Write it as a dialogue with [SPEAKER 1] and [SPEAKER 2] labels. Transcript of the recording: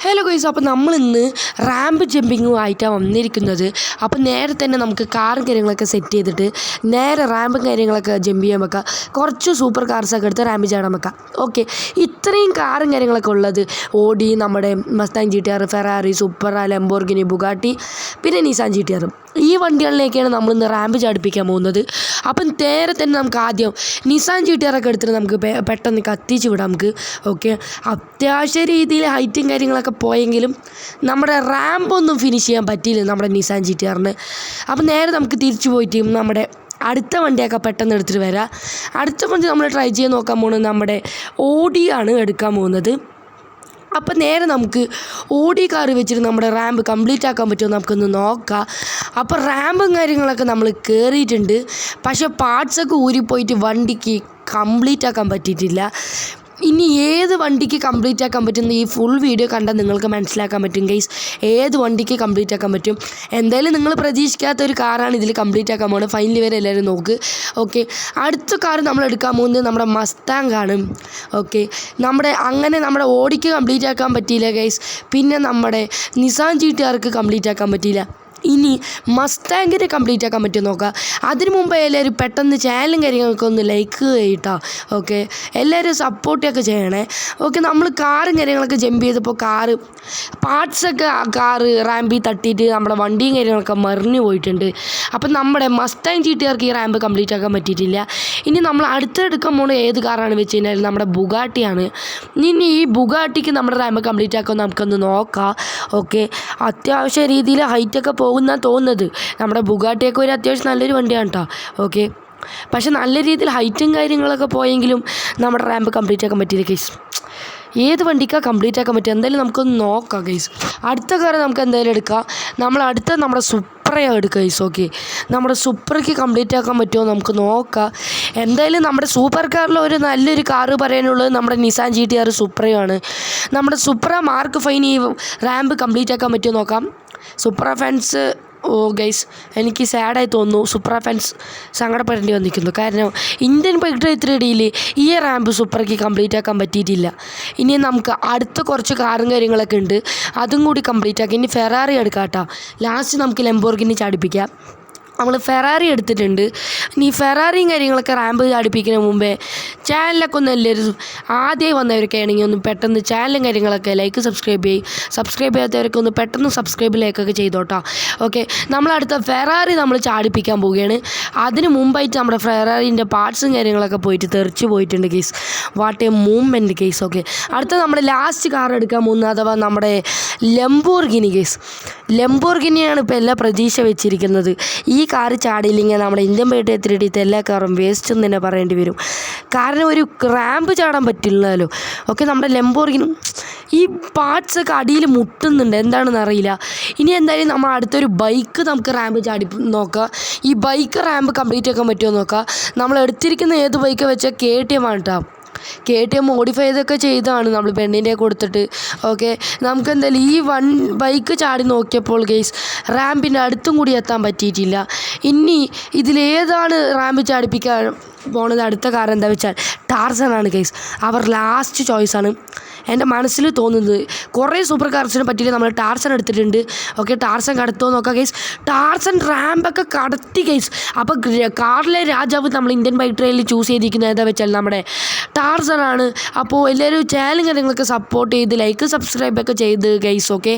[SPEAKER 1] Hello guys, അപ്പോൾ നമ്മളിന്ന് ramp ജമ്പിങ്ങുമായിട്ടാണ് വന്നിരിക്കുന്നത്. അപ്പോൾ നേരെ തന്നെ നമുക്ക് കാറും കാര്യങ്ങളൊക്കെ സെറ്റ് ചെയ്തിട്ട് നേരെ റാമ്പും കാര്യങ്ങളൊക്കെ ജമ്പ് ചെയ്യാൻ വെക്കാം. കുറച്ച് സൂപ്പർ കാർസൊക്കെ എടുത്ത് റാമ്പ് ചാടാൻ വെക്കാം. ഓക്കെ, ഇത്രയും കാറും കാര്യങ്ങളൊക്കെ ഉള്ളത് ഓഡി, നമ്മുടെ Mustang GTR, Ferrari, super, Lamborghini, Bugatti, പിന്നെ നിസാൻ GTR. ഈ വണ്ടികളിലേക്കാണ് നമ്മളിന്ന് റാമ്പ് ചാടിപ്പിക്കാൻ പോകുന്നത്. അപ്പം നേരെ തന്നെ നമുക്ക് ആദ്യം നിസാൻ GTR ഒക്കെ എടുത്തിട്ട് നമുക്ക് പെട്ടെന്ന് കത്തിച്ച് വിടാം നമുക്ക്. ഓക്കെ, അത്യാവശ്യ രീതിയിൽ ഹൈറ്റും കാര്യങ്ങളൊക്കെ പോയെങ്കിലും നമ്മുടെ റാമ്പൊന്നും ഫിനിഷ് ചെയ്യാൻ പറ്റിയില്ല നമ്മുടെ നിസാൻ GTRന്. അപ്പം നേരെ നമുക്ക് തിരിച്ചു പോയിട്ട് നമ്മുടെ അടുത്ത വണ്ടിയൊക്കെ പെട്ടെന്ന് എടുത്തിട്ട് വരാം. അടുത്ത വണ്ടി നമ്മൾ ട്രൈ ചെയ്ത് നോക്കാൻ പോകുന്നത് നമ്മുടെ ഓഡിയാണ് എടുക്കാൻ പോകുന്നത്. അപ്പം നേരെ നമുക്ക് ഓഡി കാർ വെച്ചിട്ട് നമ്മുടെ റാമ്പ് കംപ്ലീറ്റ് ആക്കാൻ പറ്റുമോ നമുക്കൊന്ന് നോക്കാം. അപ്പോൾ റാമ്പും കാര്യങ്ങളൊക്കെ നമ്മൾ കയറിയിട്ടുണ്ട്, പക്ഷേ പാർട്സൊക്കെ ഊരിപ്പോയിട്ട് വണ്ടിക്ക് കംപ്ലീറ്റ് ആക്കാൻ പറ്റിയിട്ടില്ല. ഇനി ഏത് വണ്ടിക്ക് കംപ്ലീറ്റ് ആക്കാൻ പറ്റുന്ന ഈ ഫുൾ വീഡിയോ കണ്ടാൽ നിങ്ങൾക്ക് മനസ്സിലാക്കാൻ പറ്റും ഗൈസ്, ഏത് വണ്ടിക്ക് കംപ്ലീറ്റ് ആക്കാൻ പറ്റും. എന്തായാലും നിങ്ങൾ പ്രതീക്ഷിക്കാത്ത ഒരു കാറാണ് ഇതിൽ കംപ്ലീറ്റ് ആക്കാൻ പോകുന്നത്. ഫൈനൽ വരെ എല്ലാവരും നോക്ക്. ഓക്കെ, അടുത്ത കാർ നമ്മൾ എടുക്കാൻ പോകുന്നത് നമ്മുടെ മസ്താങ് ആണ്. ഓക്കെ, നമ്മുടെ ഓഡിക്ക് കംപ്ലീറ്റ് ആക്കാൻ പറ്റിയില്ല ഗൈസ്, പിന്നെ നമ്മുടെ നിസാൻ GTRക്ക് കംപ്ലീറ്റ് ആക്കാൻ പറ്റിയില്ല. ഇനി മസ്താങ്ങിനെ കംപ്ലീറ്റ് ആക്കാൻ പറ്റുമോ നോക്കാം. അതിന് മുമ്പ് എല്ലാവരും പെട്ടെന്ന് ചാനലും കാര്യങ്ങളൊക്കെ ഒന്ന് ലൈക്ക് ചെയ്യട്ടോ. ഓക്കെ, എല്ലാവരും സപ്പോർട്ടൊക്കെ ചെയ്യണേ. ഓക്കെ, നമ്മൾ കാറും കാര്യങ്ങളൊക്കെ ജമ്പ് ചെയ്തപ്പോൾ പാർട്സൊക്കെ റാമ്പിൽ തട്ടിയിട്ട് നമ്മുടെ വണ്ടിയും കാര്യങ്ങളൊക്കെ മറിഞ്ഞു പോയിട്ടുണ്ട്. അപ്പം നമ്മുടെ മസ്താങ് GTRക്ക് ഈ റാമ്പ് കംപ്ലീറ്റ് ആക്കാൻ പറ്റിയിട്ടില്ല. ഇനി നമ്മൾ അടുത്തെടുക്കാൻ പോകുന്നത് ഏത് കാറാണ് വെച്ച് കഴിഞ്ഞാൽ നമ്മുടെ ബുഗാട്ടിയാണ്. ഇനി ഈ ബുഗാട്ടിക്ക് നമ്മുടെ റാമ്പ് കംപ്ലീറ്റ് ആക്കാൻ നമുക്കൊന്ന് നോക്കാം. ഓക്കെ, അത്യാവശ്യ രീതിയിൽ ഹൈറ്റൊക്കെ പോകുന്നതാണ് തോന്നുന്നത്. നമ്മുടെ ബുഗാട്ടിയൊക്കെ ഒരു അത്യാവശ്യം നല്ലൊരു വണ്ടിയാണ് കേട്ടോ. ഓക്കെ, പക്ഷെ നല്ല രീതിയിൽ ഹൈറ്റും കാര്യങ്ങളൊക്കെ പോയെങ്കിലും നമ്മുടെ റാമ്പ് കംപ്ലീറ്റ് ആക്കാൻ പറ്റിയില്ല ഗൈസ്. ഏത് വണ്ടിക്കാണ് കംപ്ലീറ്റ് ആക്കാൻ പറ്റുക എന്തായാലും നമുക്കൊന്ന് നോക്കാം ഗൈസ്. അടുത്ത കാർ നമുക്ക് എന്തായാലും എടുക്കാം. നമ്മുടെ സുപ്രയാണ് എടുക്കുക ഗൈസ്. ഓക്കെ, നമ്മുടെ സുപ്രയ്ക്ക് കംപ്ലീറ്റ് ആക്കാൻ പറ്റുമോ നമുക്ക് നോക്കാം. എന്തായാലും നമ്മുടെ സൂപ്പർ കാറിൽ ഒരു നല്ലൊരു കാറ് പറയാനുള്ളത് നമ്മുടെ നിസാൻ GTR സുപ്രയാണ്. നമ്മുടെ സുപ്ര മാർക്ക് 5 ഈ റാമ്പ് കംപ്ലീറ്റ് ആക്കാൻ പറ്റുമോ നോക്കാം. സുപ്ര ഫാൻസ് ഗൈസ്, എനിക്ക് സാഡായി തോന്നുന്നു. സുപ്ര ഫാൻസ് സങ്കടപ്പെടേണ്ടി വന്നിരിക്കുന്നു. കാരണം ഇന്ത്യൻ ബൈക്ക് റേസിനിടയിൽ ഈ റാമ്പ് സുപ്രയ്ക്ക് കംപ്ലീറ്റ് ആക്കാൻ പറ്റിയിട്ടില്ല. ഇനി നമുക്ക് അടുത്ത കുറച്ച് കാറും കാര്യങ്ങളൊക്കെ ഉണ്ട്, അതും കൂടി കംപ്ലീറ്റ് ആക്കി. ഇനി ഫെറാറി എടുക്കാം കേട്ടോ. ലാസ്റ്റ് നമുക്ക് ലംബോർഗിനി ചാടിപ്പിക്കാം. നമ്മൾ ഫെറാറി എടുത്തിട്ടുണ്ട്. ഇനി ഫെറാറിയും കാര്യങ്ങളൊക്കെ റാമ്പ് ചാടിപ്പിക്കുന്നതിന് മുമ്പേ ചാനലൊക്കെ ഒന്ന് എല്ലാവരും ആദ്യമായി വന്നവരൊക്കെ ആണെങ്കിൽ ഒന്ന് പെട്ടെന്ന് ചാനലും കാര്യങ്ങളൊക്കെ സബ്സ്ക്രൈബ് ചെയ്യാത്തവരൊക്കെ ഒന്ന് പെട്ടെന്ന് ലൈക്കൊക്കെ ചെയ്തോട്ടോ. ഓക്കെ, നമ്മളടുത്ത ഫെറാറി നമ്മൾ ചാടിപ്പിക്കാൻ പോവുകയാണ്. അതിന് മുമ്പായിട്ട് നമ്മുടെ ഫെറാറിൻ്റെ പാർട്സും കാര്യങ്ങളൊക്കെ പോയിട്ട് തെറിച്ച് പോയിട്ടുണ്ട് case. What A movement case. Okay, അടുത്ത നമ്മുടെ ലാസ്റ്റ് കാർ എടുക്കാൻ പോകുന്നത് അഥവാ നമ്മുടെ ലംബോർഗിനി കേസ്. ലംബോർഗിനിയാണ് ഇപ്പോൾ എല്ലാ പ്രതീക്ഷ വെച്ചിരിക്കുന്നത്. ഈ കാറ് ചാടിയില്ലെങ്കിൽ നമ്മുടെ ഇന്ത്യൻ ബൈക്ക് എത്തിയിട്ട് എല്ലാ കാറും വേസ്റ്റ് എന്ന് തന്നെ പറയേണ്ടി വരും. കാരണം ഒരു റാമ്പ് ചാടാൻ പറ്റില്ലല്ലോ. ഓക്കെ, നമ്മുടെ ലംബോർഗിനി ഈ പാർട്സൊക്കെ അടിയിൽ മുട്ടുന്നുണ്ട്, എന്താണെന്ന് അറിയില്ല. ഇനി എന്തായാലും നമ്മൾ അടുത്തൊരു ബൈക്ക് നമുക്ക് റാമ്പ് ചാടി നോക്കാം. ഈ ബൈക്ക് റാമ്പ് കംപ്ലീറ്റ് ആക്കാൻ പറ്റുമോ നോക്കാം. നമ്മൾ എടുത്തിരിക്കുന്ന ഏത് ബൈക്ക് വെച്ചാൽ KTM ആണ് കേട്ടോ. KTM മോഡിഫൈ ചെയ്തൊക്കെ ചെയ്താണ് നമ്മൾ പെണ്ണിൻ്റെ കൊടുത്തിട്ട്. ഓക്കെ, നമുക്ക് എന്തായാലും ഈ ബൈക്ക് ചാടി നോക്കിയപ്പോൾ ഗൈസ് റാമ്പിൻ്റെ അടുത്തും കൂടി എത്താൻ പറ്റിയിട്ടില്ല. ഇനി ഇതിലേതാണ് റാമ്പ് ചാടിപ്പിക്കാൻ പോണത് അടുത്ത കാർ എന്താ വെച്ചാൽ ടാർസനാണ് ഗൈസ്. അവർ ലാസ്റ്റ് ചോയ്സാണ് എൻ്റെ മനസ്സിൽ തോന്നുന്നത്. കുറേ സൂപ്പർ കാർസിനെ പറ്റിയിട്ട് നമ്മൾ ടാർസൻ എടുത്തിട്ടുണ്ട്. ഓക്കെ, ടാർസൻ കടത്തുമോ നോക്കാം ഗൈസ്. ടാർസൻ റാമ്പൊക്കെ കടത്തി ഗൈസ്. അപ്പോൾ കാറിലെ രാജാവ് നമ്മൾ ഇന്ത്യൻ ബൈക്ക് ട്രെയിനിൽ ചൂസ് ചെയ്തിരിക്കുന്നത് എന്താ വെച്ചാൽ നമ്മുടെ ടാർസനാണ്. അപ്പോൾ എല്ലാവരും ചാനലും കാര്യങ്ങളൊക്കെ സപ്പോർട്ട് ചെയ്ത് സബ്സ്ക്രൈബൊക്കെ ചെയ്ത് ഗൈസ്. ഓക്കെ.